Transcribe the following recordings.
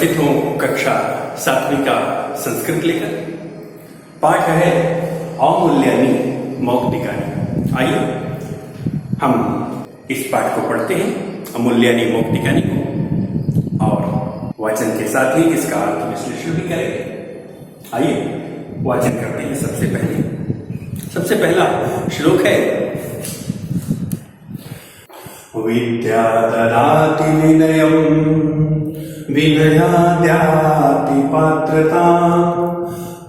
उपस्थित हूँ कक्षा 7वीं का संस्कृत लेकर। पाठ है अमूल्यानि मौक्तिकानि। आइए हम इस पाठ को पढ़ते हैं, अमूल्यानि मौक्तिकानि को, और वाचन के साथ ही इसका अर्थ विश्लेषण भी करेंगे। आइए वाचन करते हैं। सबसे पहला श्लोक है, विद्या ददाति विनयं विनयाद्याति पात्रतां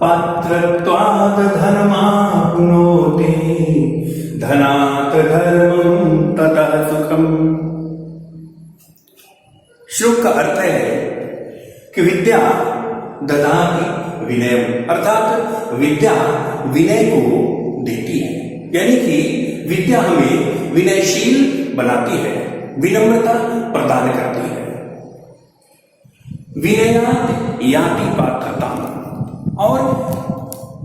पात्रत्वात् धर्माप्नोति धनात् धर्मं ततः सुखम्। श्लोक का अर्थ है कि विद्या ददाति विनयम, अर्थात विद्या विनय को देती है, यानी कि विद्या हमें विनयशील बनाती है, विनम्रता प्रदान करती है। विनयात् याति पात्रता, और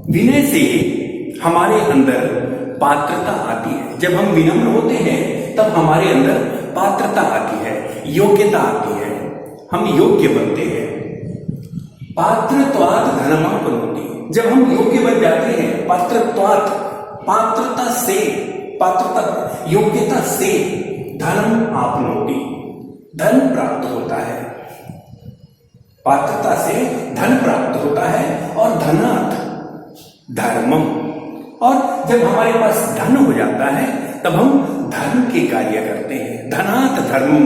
विनय से हमारे अंदर पात्रता आती है। जब हम विनम्र होते हैं तब हमारे अंदर पात्रता आती है, योग्यता आती है, हम योग्य बनते हैं। पात्रत्वात् धनमाप्नोति, जब हम योग्य बन जाते हैं, पात्रत्वात् पात्रता से, पात्रता योग्यता से धर्म आपनोति, धन प्राप्त होता है। पात्रता से धन प्राप्त होता है, और धनात् धर्मम, और जब हमारे पास धन हो जाता है तब हम धर्म के कार्य करते हैं। धनात् धर्मम,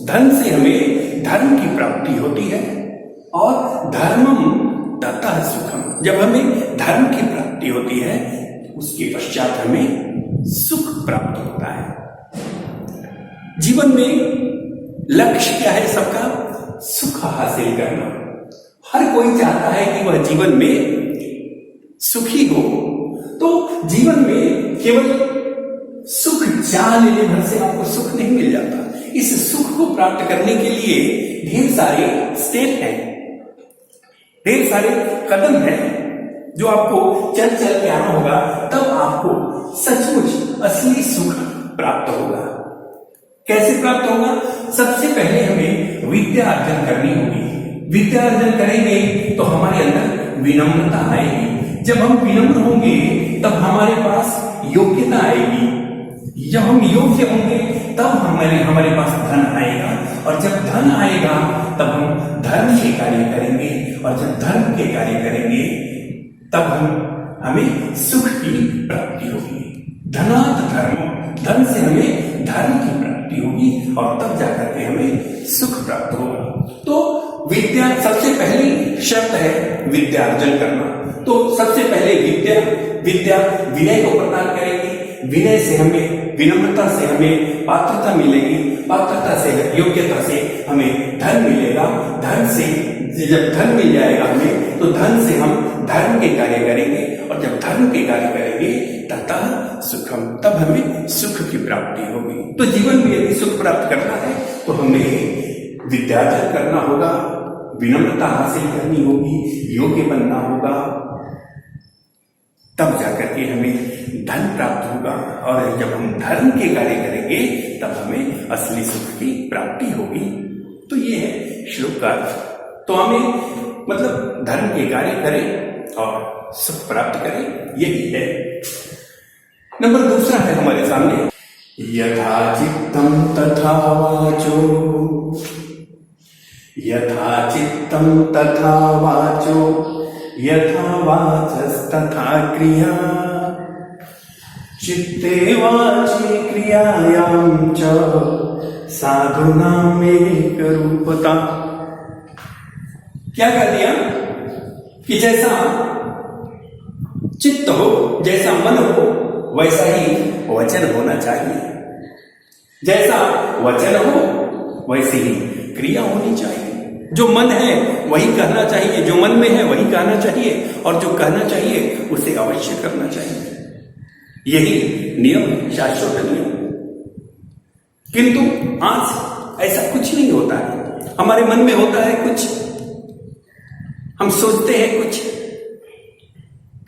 धन से हमें धर्म की प्राप्ति होती है, और धर्मम ततः सुखम, जब हमें धर्म की प्राप्ति होती है उसके पश्चात हमें सुख प्राप्त होता है। जीवन में लक्ष्य क्या है सबका? सुख हासिल करना। हर कोई चाहता है कि वह जीवन में सुखी हो। तो जीवन में केवल सुख चाह लेने भर से आपको सुख नहीं मिल जाता। इस सुख को प्राप्त करने के लिए ढेर सारे स्टेप हैं, ढेर सारे कदम हैं जो आपको चल के आना होगा, तब आपको सचमुच असली सुख प्राप्त होगा। कैसे प्राप्त होगा? सबसे पहले हमें विद्या अर्जन करनी होगी। विद्या अर्जन करेंगे तो हमारे अंदर विनम्रता आएगी। जब हम विनम्र होंगे तब हमारे पास योग्यता आएगी। जब हम योग्य होंगे तब हमारे पास धन आएगा, और जब धन आएगा तब हम धर्म के कार्य करेंगे, और जब धर्म के कार्य करेंगे तब हमें सुख की प्राप्ति होगी। धनात् धर्म, धन से हमें धर्म की प्राप्ति होगी, और तब जाकर के हमें सुख प्राप्त होगा। तो विद्या, सबसे पहली शर्त है विद्या अर्जन करना। तो सबसे पहले विद्या विनय को प्रदान करेगी। विनय से हमें, विनम्रता से हमें पात्रता मिलेगी, पात्रता से, योग्यता से हमें धन मिलेगा। धन से, जब धन मिल जाएगा हमें, तो धन से हम धर्म के कार्य करेंगे, और जब धर्म के कार्य करेंगे ततः सुखम, तब हमें सुख की प्राप्ति होगी। तो जीवन में यदि सुख प्राप्त करना है तो हमें विद्यार्जन करना होगा, विनम्रता हासिल करनी होगी, योग्य बनना होगा, तब जाकर के हमें धन प्राप्त होगा, और जब हम धर्म के कार्य करेंगे तब हमें असली सुख की प्राप्ति होगी। तो ये है श्लोक का अर्थ। तो हमें मतलब धर्म के कार्य करें और सुख प्राप्त करें, यही है। नंबर दूसरा है हमारे सामने, यथा चित्तम तथा वाचो, यथा चित्तम तथा वाचो, यथा वाचस्तथा क्रिया, चित्ते वाचि क्रियायां च साधुनां एकरूपता। क्या कर दिया कि जैसा चित्त हो, जैसा मन हो, वैसा ही वचन होना चाहिए। जैसा वचन हो वैसी ही क्रिया होनी चाहिए। जो मन है वही कहना चाहिए, जो मन में है वही कहना चाहिए, और जो कहना चाहिए उसे अवश्य करना चाहिए। यही नियम है, शाश्वत नियम। किंतु आज ऐसा कुछ नहीं होता है। हमारे मन में होता है कुछ, हम सोचते हैं कुछ,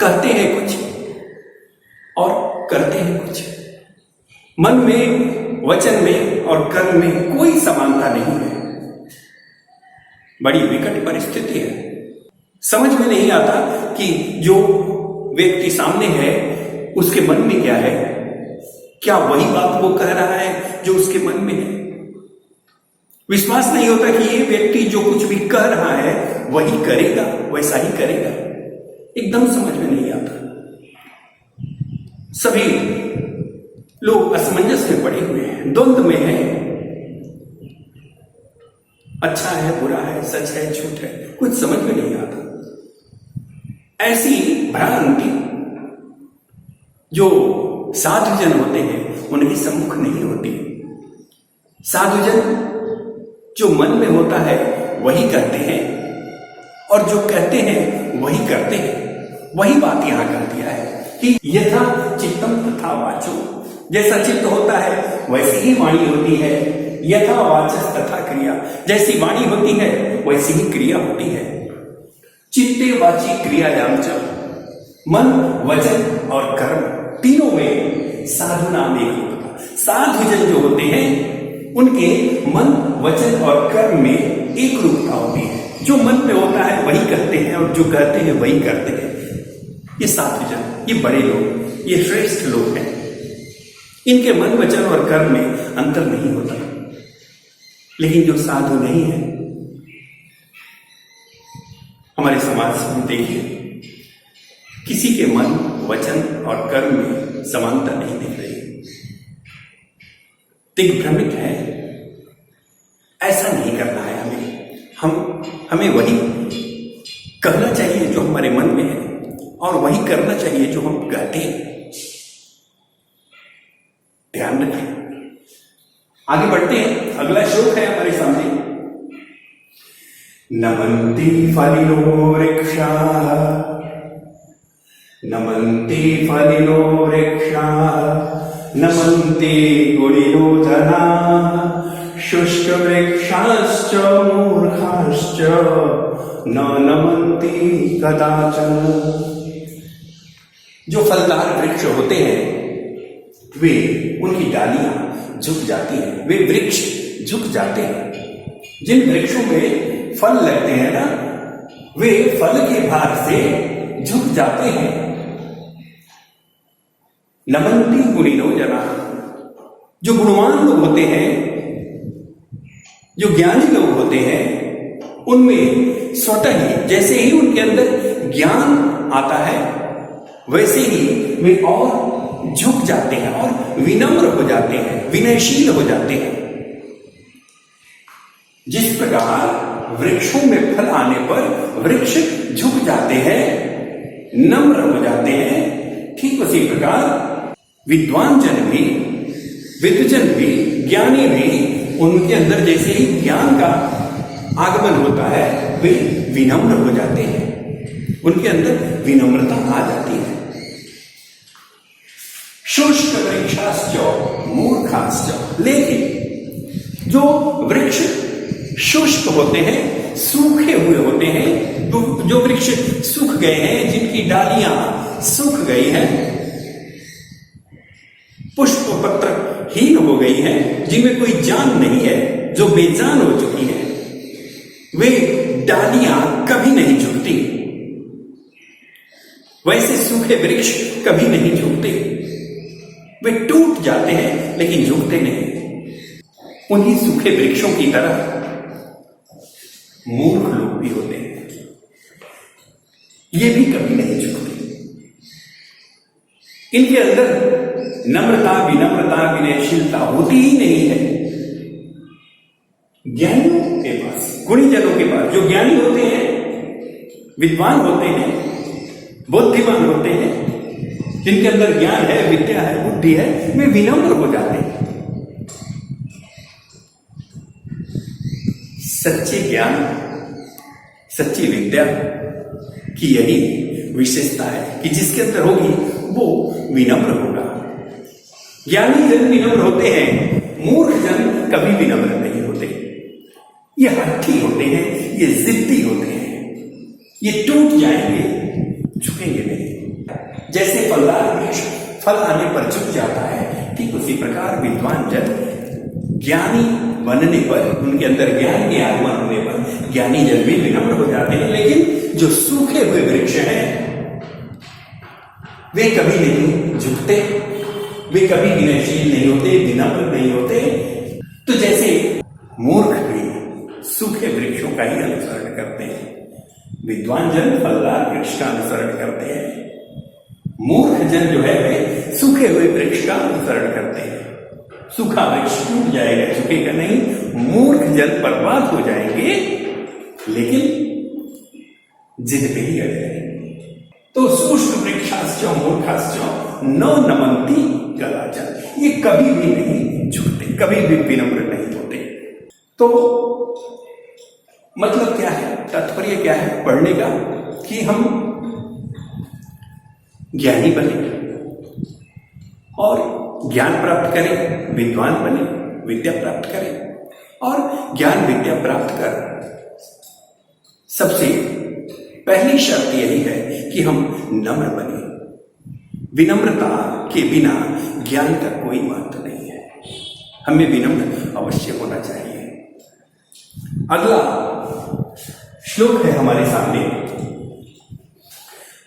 कहते हैं कुछ, और करते हैं कुछ। मन में, वचन में और कर्म में कोई समानता नहीं है। बड़ी विकट परिस्थिति है। समझ में नहीं आता कि जो व्यक्ति सामने है उसके मन में क्या है, क्या वही बात वो कह रहा है जो उसके मन में है। विश्वास नहीं होता कि ये व्यक्ति जो कुछ भी कह रहा है वही करेगा, वैसा ही करेगा। एकदम समझ में नहीं आता। सभी लोग असमंजस में पड़े हुए हैं, द्वंद्व में हैं। अच्छा है, बुरा है, सच है, झूठ है, कुछ समझ में नहीं आता। ऐसी भ्रांति जो साधुजन होते हैं उनके सम्मुख नहीं होती। साधुजन जो मन में होता है वही कहते हैं और जो कहते हैं वही करते हैं। वही बात यहां कर दिया है कि यथा चित्तम तथा वाचो, जैसा चित्त होता है वैसी ही वाणी होती है। यथा वाचस तथा क्रिया, जैसी वाणी होती है वैसी ही क्रिया होती है। चित्ते वाची क्रियायाम च, मन वचन और कर्म तीनों में साधु नाम एक होता। साधुजन जो होते हैं उनके मन वचन और कर्म में एक रूपता होती है। जो मन में होता है वही कहते हैं और जो कहते हैं वही करते हैं। ये साधुजन, ये बड़े लोग, ये श्रेष्ठ लोग हैं। इनके मन वचन और कर्म में अंतर नहीं होता। लेकिन जो साधु नहीं है, हमारे समाज में देखिए, किसी के मन वचन और कर्म में समानता नहीं दिख रही, दिग्भ्रमित है। ऐसा नहीं करना है हमें वही कहना चाहिए जो हमारे मन में है और वही करना चाहिए जो हम कहते हैं। ध्यान रखें। आगे बढ़ते हैं। अगला श्लोक है हमारे सामने। नमन्ति फलिनो वृक्षा, नमन्ति फलिनो वृक्षा, नमन्ति गुणिनो जना, शुष्क वृक्षाश्च मूर्खाश्च न नमन्ति कदाचन। जो फलदार वृक्ष होते हैं वे, उनकी डालियां झुक जाती हैं, वे वृक्ष झुक जाते हैं। जिन वृक्षों में फल लगते हैं ना, वे फल के भार से झुक जाते हैं। नमन्ति गुणिनो जना, जो गुणवान लोग होते हैं, जो ज्ञानी लोग होते हैं, उनमें स्वतः ही, जैसे ही उनके अंदर ज्ञान आता है वैसे ही वे और झुक जाते हैं और विनम्र हो जाते हैं, विनयशील हो जाते हैं। जिस प्रकार वृक्षों में फल आने पर वृक्ष झुक जाते हैं, नम्र हो जाते हैं, ठीक उसी प्रकार विद्वान जन भी, विद्वजन भी, ज्ञानी भी, उनके अंदर जैसे ही ज्ञान का आगमन होता है वे विनम्र हो जाते हैं, उनके अंदर विनम्रता आ जाती है। शुष्क वृक्षाश्च मूर्खाश्च, लेकिन जो वृक्ष शुष्क होते हैं, सूखे हुए होते हैं, जो वृक्ष सूख गए हैं, जिनकी डालियां सूख गई हैं, पुष्प पत्र हीन हो गई हैं, जिनमें कोई जान नहीं है, जो बेजान हो चुकी हैं, वे डालियां कभी नहीं झुकती। वैसे सूखे वृक्ष कभी नहीं झुकते, वे टूट जाते हैं लेकिन झुकते नहीं। उन्हीं सूखे वृक्षों की तरह मूर्ख लोग भी होते हैं, ये भी कभी नहीं झुकते। इनके अंदर नम्रता, विनम्रता, विनयशीलता होती ही नहीं है। ज्ञानियों के पास, गुणीजनों के पास, जो ज्ञानी होते हैं, विद्वान होते हैं, बुद्धिमान होते हैं, जिनके अंदर ज्ञान है, विद्या है, बुद्धि है, वे विनम्र हो जाते हैं। सच्चे ज्ञान, सच्ची विद्या की यही विशेषता है कि जिसके अंदर होगी वो विनम्र होगा। ज्ञानी जन विनम्र होते हैं, मूर्ख जन कभी विनम्र नहीं होते। ये हठी होते हैं, ये जिद्दी होते हैं, ये टूट जाएंगे, झुकेंगे नहीं। जैसे फलदार वृक्ष फल आने पर झुक जाता है, ठीक उसी प्रकार विद्वान जन ज्ञानी बनने पर, उनके अंदर ज्ञान के आगमन होने पर ज्ञानी जन भी विनम्र हो जाते हैं। लेकिन जो सूखे हुए वृक्ष हैं वे कभी नहीं झुकते, वे कभी विनयशील नहीं होते, विनम्र नहीं होते। तो जैसे मूर्ख भी सूखे वृक्षों का ही अनुसरण करते हैं, विद्वान जन फलदार वृक्ष का अनुसरण करते हैं, मूर्ख जन जो है वे सूखे हुए वृक्ष का अनुसरण करते हैं। सूखा वृक्ष टूट जाएगा, झुकेगा नहीं, मूर्ख जन बर्बाद हो जाएंगे, लेकिन जिद पे ही अड़े रहेंगे। तो शुष्क वृक्षाश्च मूर्खाश्च न नमन्ति कदाचन, ये कभी भी नहीं झुकते, कभी भी विनम्र नहीं होते। तो मतलब क्या है, तात्पर्य क्या है पढ़ने का, कि हम ज्ञानी बने और ज्ञान प्राप्त करें, विद्वान बने, विद्या प्राप्त करें। और ज्ञान विद्या प्राप्त कर सबसे पहली शर्त यही है कि हम नम्र बने। विनम्रता के बिना ज्ञान का कोई महत्व नहीं है, हमें विनम्र अवश्य होना चाहिए। अगला श्लोक है हमारे सामने,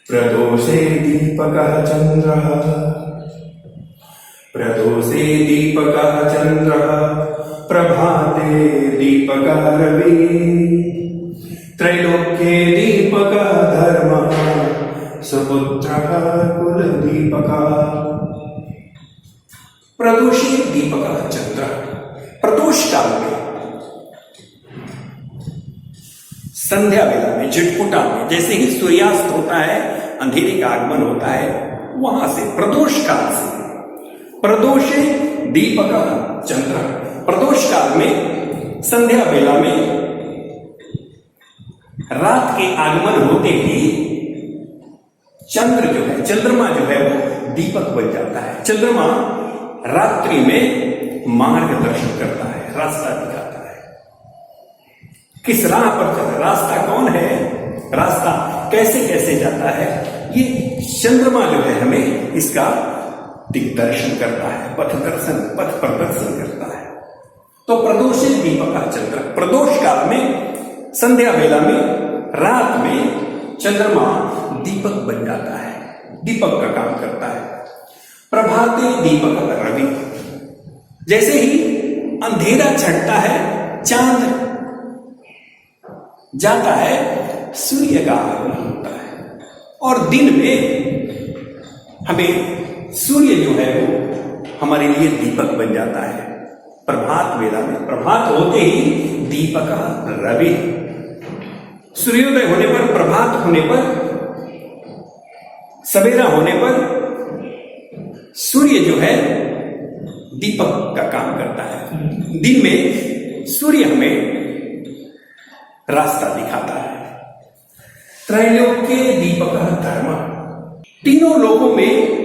प्रदोषे दीपकः चंद्रः, प्रदोषे दीपकः चंद्रः, प्रभाते दीपकः रविः, त्रैलोक्ये दीपकः धर्मः, सुपुत्रः कुलदीपकः। प्रदोषे दीपकः चंद्रः, प्रदोष काल में, संध्या वेला में, झटपुटा में, जैसे ही सूर्यास्त होता है, अंधेरे का आगमन होता है, वहां से प्रदोष काल से, प्रदोषे दीपकः चंद्रः, प्रदोष काल में, संध्या वेला में, रात के आगमन होते ही चंद्र जो है, चंद्रमा जो है वो दीपक बन जाता है। चंद्रमा रात्रि में मार्गदर्शन करता है, रास्ता दिखाता है, किस राह पर चल, रास्ता कौन है, रास्ता कैसे कैसे जाता है, ये चंद्रमा जो है हमें इसका दिग्दर्शन करता है, पथ दर्शन, पथ प्रदर्शन करता है। तो प्रदोषे दीपकः चंद्र, प्रदोष काल में, संध्या वेला में, रात में चंद्रमा दीपक बन जाता है, दीपक का काम करता है। प्रभाते दीपकः रवि, जैसे ही अंधेरा छंटता है, चांद जाता है, सूर्य का आगमन होता है, और दिन में हमें सूर्य जो है वो हमारे लिए दीपक बन जाता है। प्रभात वेला में, प्रभात होते ही दीपकः रवि, सूर्योदय होने पर, प्रभात होने पर, सवेरा होने पर सूर्य जो है दीपक का काम करता है। दिन में सूर्य हमें रास्ता दिखाता है। त्रैलोक्ये दीपकः धर्म, तीनों लोगों में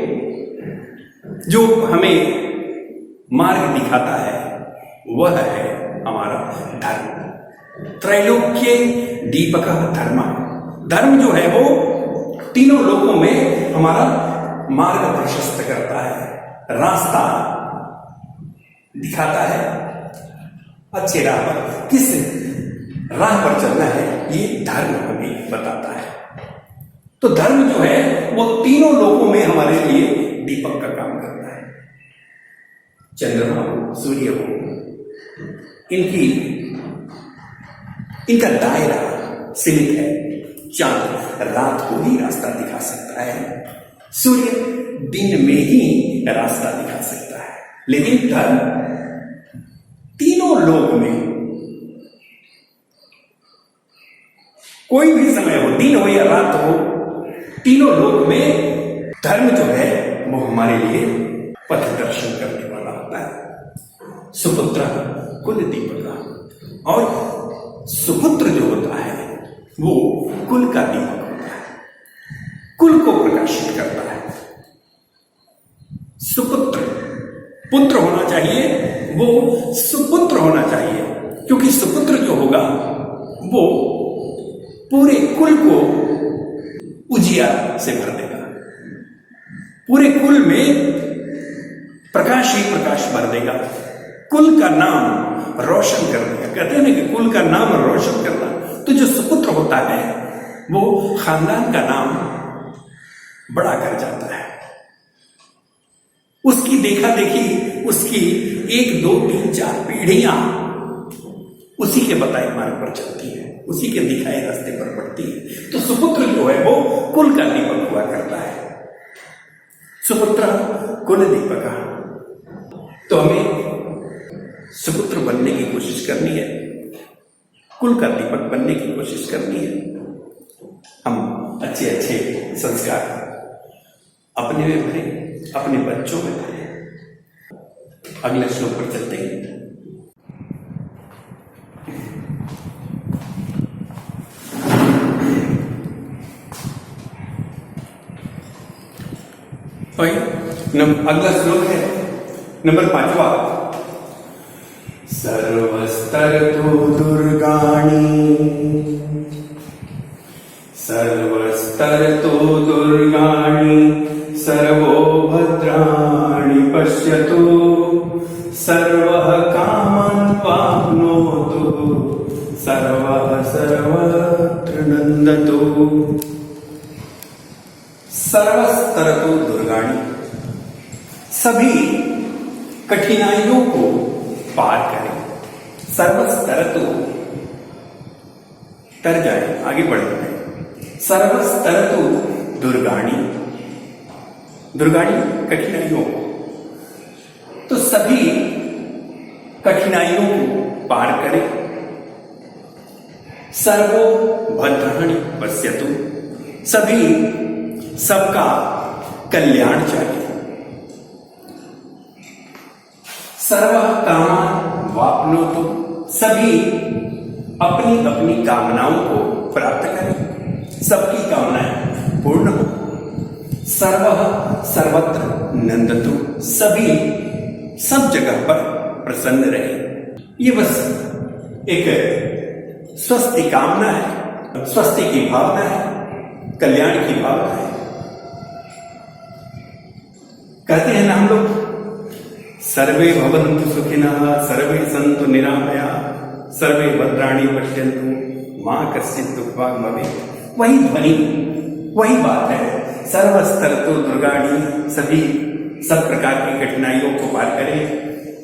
जो हमें मार्ग दिखाता है वह है हमारा धर्म। त्रैलोक्ये दीपकः धर्म, धर्म जो है वो तीनों लोगों में हमारा मार्ग प्रशस्त करता है, रास्ता दिखाता है, अच्छे राह पर, किस राह पर चलना है ये धर्म हमें बताता है। तो धर्म जो है वो तीनों लोगों में हमारे लिए दीपक का काम करता है। चंद्रमा हो, सूर्य हो, इनका दायरा सीमित है। चांद रात को ही रास्ता दिखा सकता है, सूर्य दिन में ही रास्ता दिखा सकता है, लेकिन धर्म तीनों लोक में, कोई भी समय हो, दिन हो या रात हो, तीनों लोक में धर्म जो है वो हमारे लिए पथ दर्शन करने वाला होता है। सुपुत्र कुल दीपक, और सुपुत्र जो होता है वो कुल का दीपक होता है, कुल को प्रकाशित करता है। सुपुत्र, पुत्र होना चाहिए, वो सुपुत्र होना चाहिए, क्योंकि सुपुत्र जो होगा वो पूरे कुल को उजियार से भर देगा, पूरे कुल में प्रकाश ही प्रकाश भर देगा। कुल का नाम रोशन कर दिया। कहते हैं ना कि कुल का नाम रोशन करना। तो जो सुपुत्र होता है वो खानदान का नाम बड़ा कर जाता है। उसकी देखा देखी, उसकी 1, 2, 3, 4 पीढ़ियां उसी के बताए मार्ग पर चलती है, उसी के दिखाए रास्ते पर बढ़ती है। तो सुपुत्र जो है वो कुल का दीपक हुआ करता है। सुपुत्र कुल दीपक। तो हमें सुपुत्र बनने की कोशिश करनी है, कुल का दीपक बनने की कोशिश करनी है। हम अच्छे अच्छे संस्कार अपने में भरें, अपने बच्चों में भरें। अगले श्लोक पर चलते हैं। अगला श्लोक है नंबर 5वां। सर्वस्तरतु दुर्गाणि, सर्वस्तरतु दुर्गाणि, सर्वो भद्राणि पश्यतु, सर्वः कामान् वाप्नोतु, सर्वः सर्वत्र नन्दतु। सर्वस्तरतु दुर्गाणि, सभी कठिनाइयों को पार करें। सर्वस्तरतु, तर जाए, आगे बढ़े। सर्वस्तरतु दुर्गाणि, दुर्गाणि कठिनाइयों को, तो सभी कठिनाइयों को पार करें। सर्वो भद्राणि पश्यतु, सभी सबका कल्याण चाहिए। सर्व कामान वाप्नोतु, सभी अपनी अपनी कामनाओं को प्राप्त करें, सबकी कामनाएं पूर्ण हो। सर्व सर्वत्र नंदतु, सभी सब जगह पर प्रसन्न रहे। ये बस एक स्वस्थ कामना है, स्वस्थ की भावना है, कल्याण की भावना है। कहते हैं ना हम लोग, सर्वे भवन्तु सुखिनः, सर्वे सन्तु निरामयाः, सर्वे भद्राणि पश्यन्तु मां कश्चित् दुःखभाग् भवेत्। वही ध्वनि, वही बात है। सर्वस्तरतु दुर्गाणि, सभी सब प्रकार की कठिनाइयों को पार करें।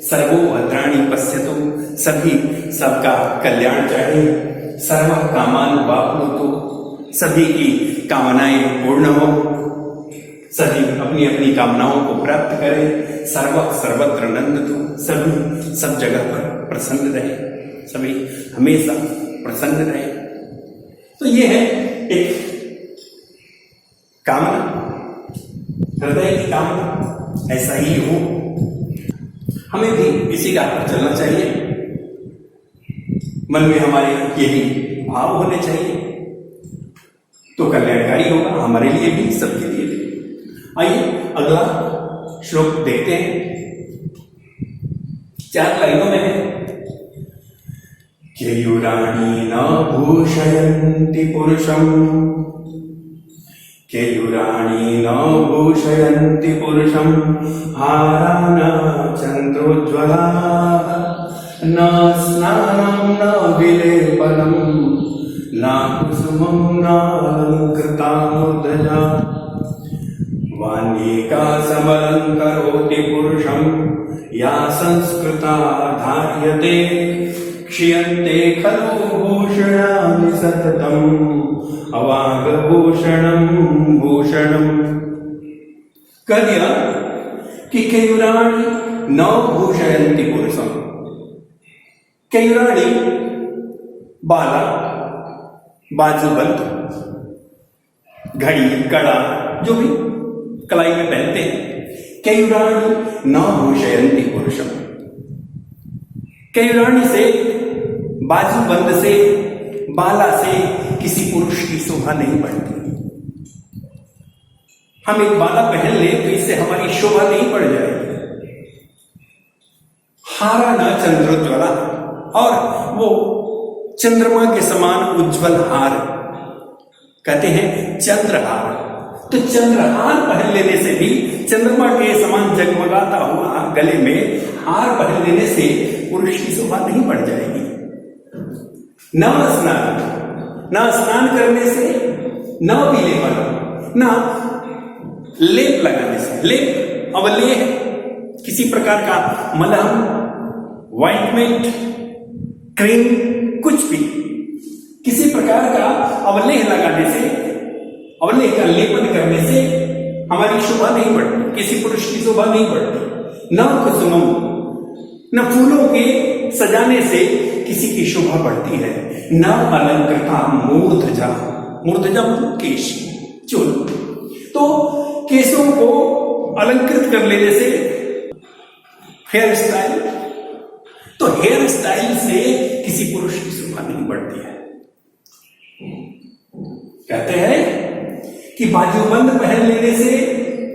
सर्वो भद्राणि पश्यतु, सभी सबका कल्याण चाहे। सर्व कामान वाप्नोतु, सभी की कामनाएं पूर्ण हो, सभी अपनी अपनी कामनाओं को प्राप्त करें। सर्व सर्वत्र नंदतु, सभी सब जगह पर प्रसन्न रहे, सभी हमेशा प्रसन्न रहे। तो ये है एक कामना, हृदय की कामना, ऐसा ही हो। हमें भी इसी राह पर चलना चाहिए। मन में हमारे यही भाव होने चाहिए, तो कल्याणकारी होगा हमारे लिए भी, सबके लिए भी। आइए अगला श्लोक देखते हैं। 4 लाइनों में है। केयूराणि न भूषयन्ति पुरुषम्, केयूराणि न भूषयन्ति पुरुषम्, हारा न चन्द्रोज्ज्वलाः, न स्नानं न विलेपनं, न कुसुमं न अलङ्कृता मूर्धजा, वान्येका समलङ्करोति पुरुषं, या संस्कृता धार्यते, क्षीयन्ते खलु भूषणानि सततम्, अवाङ्गभूषणं भूषणम्। कह दिया कि केयूराणि न भूषयन्ति पुरुषं। केयूराणि बाला, बाजूबंद, घड़ी, कड़ा, जो भी कलाई में पहनते हैं। केयूराणि न भूषयन्ति पुरुषम, केयूराणि से, बाजूबंद से, बाला से किसी पुरुष की शोभा नहीं बढ़ती। हम एक बाला पहन ले तो इससे हमारी शोभा नहीं बढ़ जाएगी। हारा न चंद्रोज्ज्वला, और वो चंद्रमा के समान उज्जवल हार, कहते हैं चंद्रहार। तो चंद्रहार पहन लेने से भी, चंद्रमा के समान जगमगाता हुआ गले में हार पहन लेने से पुरुष की शोभा नहीं बढ़ जाएगी। न स्नान करने से, न पीलेपन, न लेप लगाने से, लेप अवलेह किसी प्रकार का मलहम, ऑइंटमेंट, क्रीम, कुछ भी किसी प्रकार का अवलेह लगाने से, अवलेह का लेपन करने से हमारी शोभा नहीं बढ़ती, किसी पुरुष की शोभा नहीं बढ़ती। न कुसुमम, न फूलों के सजाने से किसी की शोभा बढ़ती है। न अलंकृता मूर्धजा, मूर्धजा केश, चूल, तो केशों को अलंकृत कर लेने से हेयर स्टाइल, तो हेयर स्टाइल से किसी पुरुष की शोभा नहीं बढ़ती है। कहते हैं कि बाजूबंद पहन लेने से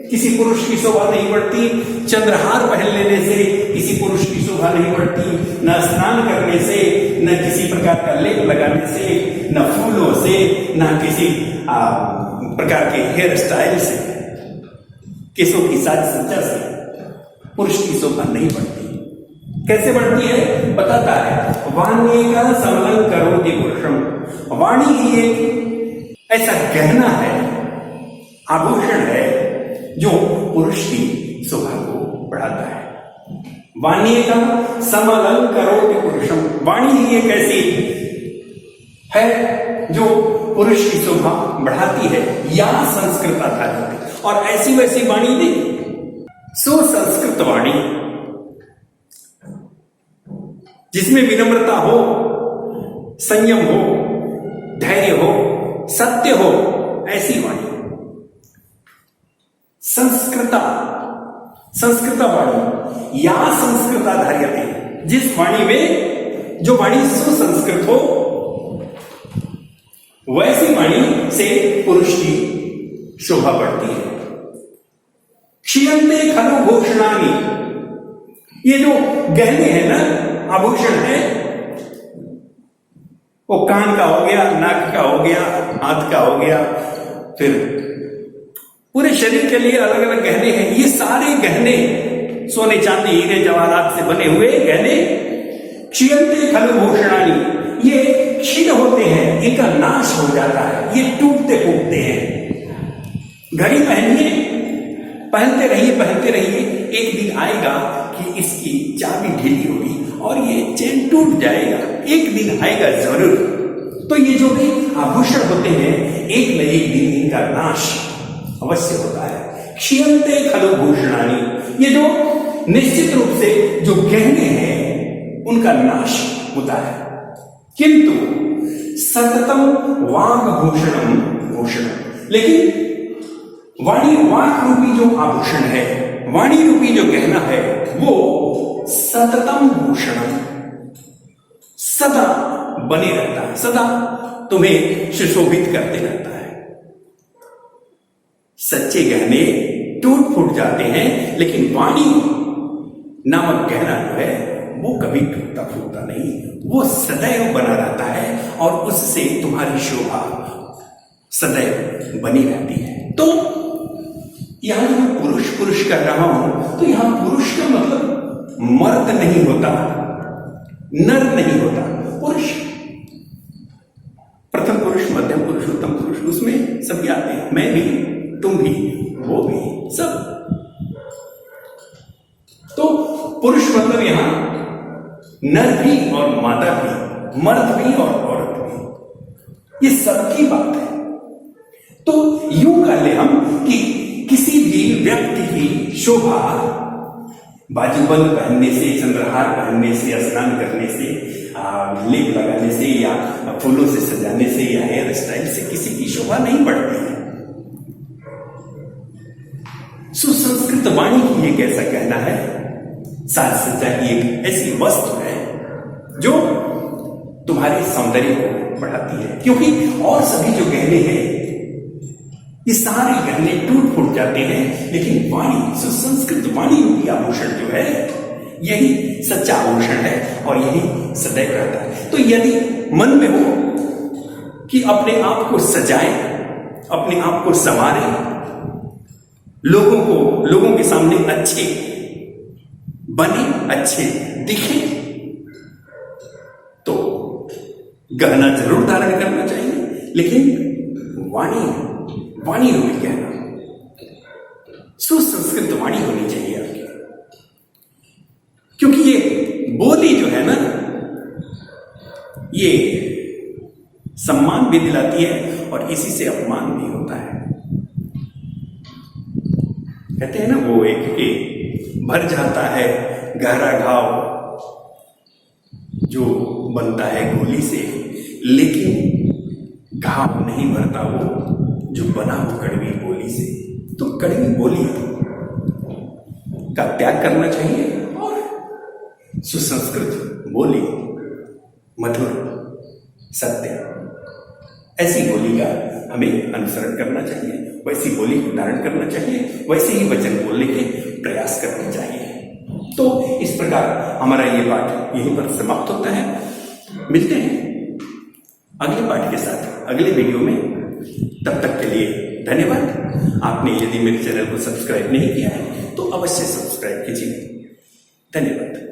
किसी पुरुष की शोभा नहीं बढ़ती, चंद्रहार पहन लेने से किसी पुरुष की शोभा नहीं बढ़ती, न स्नान करने से, न किसी प्रकार का लेप लगाने से, न फूलों से, न किसी प्रकार के हेयर स्टाइल से, केशों की साज सज्जा से पुरुष की शोभा नहीं बढ़ती। कैसे बढ़ती है बताता है, वाणी का समलन करोति पुरुषम। वाणी ही एक ऐसा गहना है, आभूषण है जो पुरुष की शोभा को बढ़ाता है। वाणी का समलन करोति पुरुषम, वाणी ही एक ऐसी है जो पुरुष की शोभा बढ़ाती है। या संस्कृत आधारित, और ऐसी वैसी वाणी नहीं, सुसंस्कृत वाणी जिसमें विनम्रता हो, संयम हो, धैर्य हो, सत्य हो, ऐसी वाणी। संस्कृत वाणी या संस्कृताधार्यते, जिस वाणी में, जो वाणी सुसंस्कृत हो, वैसी वाणी से पुरुष की शोभा बढ़ती है। क्षीयन्ते खलु भूषणानि, ये जो गहने हैं ना, आभूषण है, वो कान का हो गया, नाक का हो गया, हाथ का हो गया, फिर पूरे शरीर के लिए अलग अलग गहने हैं। ये सारे गहने सोने चांदी हीरे जवाहरात से बने हुए गहने, क्षीयन्ते खलु भूषणानि, ये क्षीण होते हैं, इनका नाश हो जाता है, ये टूटते फूटते हैं। घड़ी पहनिए, पहनते रहिए, एक दिन आएगा कि इसकी चाबी ढीली होगी और ये चेन टूट जाएगा, एक दिन आएगा जरूर। तो ये जो भी आभूषण होते हैं, एक न एक दिन इनका नाश अवश्य होता है। क्षीयन्ते खलु भूषणानि, ये जो निश्चित रूप से जो गहने हैं उनका नाश होता है। किंतु सततम वाग भूषणम, लेकिन वाणी, वाक रूपी जो आभूषण है, वाणी रूपी जो गहना है, वो सततम भूषणम, सदा बने रहता है, सदा तुम्हें सुशोभित करते रहता है। सच्चे गहने टूट फूट जाते हैं, लेकिन वाणी नामक गहना जो है वो कभी टूटता फूटता नहीं, वो सदैव बना रहता है और उससे तुम्हारी शोभा सदैव बनी रहती है। तो यहां जो मैं पुरुष कर रहा हूं, तो यहां पुरुष का मतलब मर्द नहीं होता, नर नहीं होता। पुरुष, प्रथम पुरुष, मध्यम पुरुष, उत्तम पुरुष, उसमें सभी आते हैं, मैं भी, तुम भी, वो भी, सब। तो पुरुष मतलब यहां नर भी और मादा भी, मर्द भी और औरत भी, ये सबकी बात है। तो यूं कह ले हम कि किसी भी व्यक्ति की शोभा बाजूबंद पहनने से, चंद्रहार पहनने से, स्नान करने से, लेप लगाने से, या फूलों से सजाने से, या हेयर स्टाइल से किसी की शोभा नहीं बढ़ती है। सुसंस्कृत वाणी की एक ऐसा कहना है, साज सज्जा की एक ऐसी वस्तु है जो तुम्हारे सौंदर्य को बढ़ाती है। क्योंकि और सभी जो गहने हैं, ये सारे गहने टूट फूट जाते हैं, लेकिन वाणी, सुसंस्कृत वाणी रूपी आभूषण जो है, यही सच्चा आभूषण है और यही सदैव रहता है। तो यदि मन में हो कि अपने आप को सजाएं, अपने आप को संवारें, लोगों के सामने अच्छे बने, अच्छे दिखे, तो गहना जरूर धारण करना चाहिए, लेकिन वाणी होगी कहना, सुसंस्कृत वाणी होनी चाहिए आपकी। क्योंकि ये बोली जो है ना, ये सम्मान भी दिलाती है और इसी से अपमान भी होता है। कहते हैं ना, वो एक भर जाता है गहरा घाव जो बनता है गोली से, लेकिन घाव नहीं भरता वो जो बना हो कड़वी बोली से। तो कड़वी बोली का त्याग करना चाहिए और सुसंस्कृत बोली, मधुर, सत्य, ऐसी बोली का हमें अनुसरण करना चाहिए, वैसी बोली धारण करना चाहिए, वैसे ही वचन बोलने के प्रयास करने चाहिए। तो इस प्रकार हमारा ये पाठ यहीं पर समाप्त होता है। मिलते हैं अगले पाठ के साथ अगले वीडियो में। तब तक के लिए धन्यवाद। आपने यदि मेरे चैनल को सब्सक्राइब नहीं किया है तो अवश्य सब्सक्राइब कीजिए। धन्यवाद।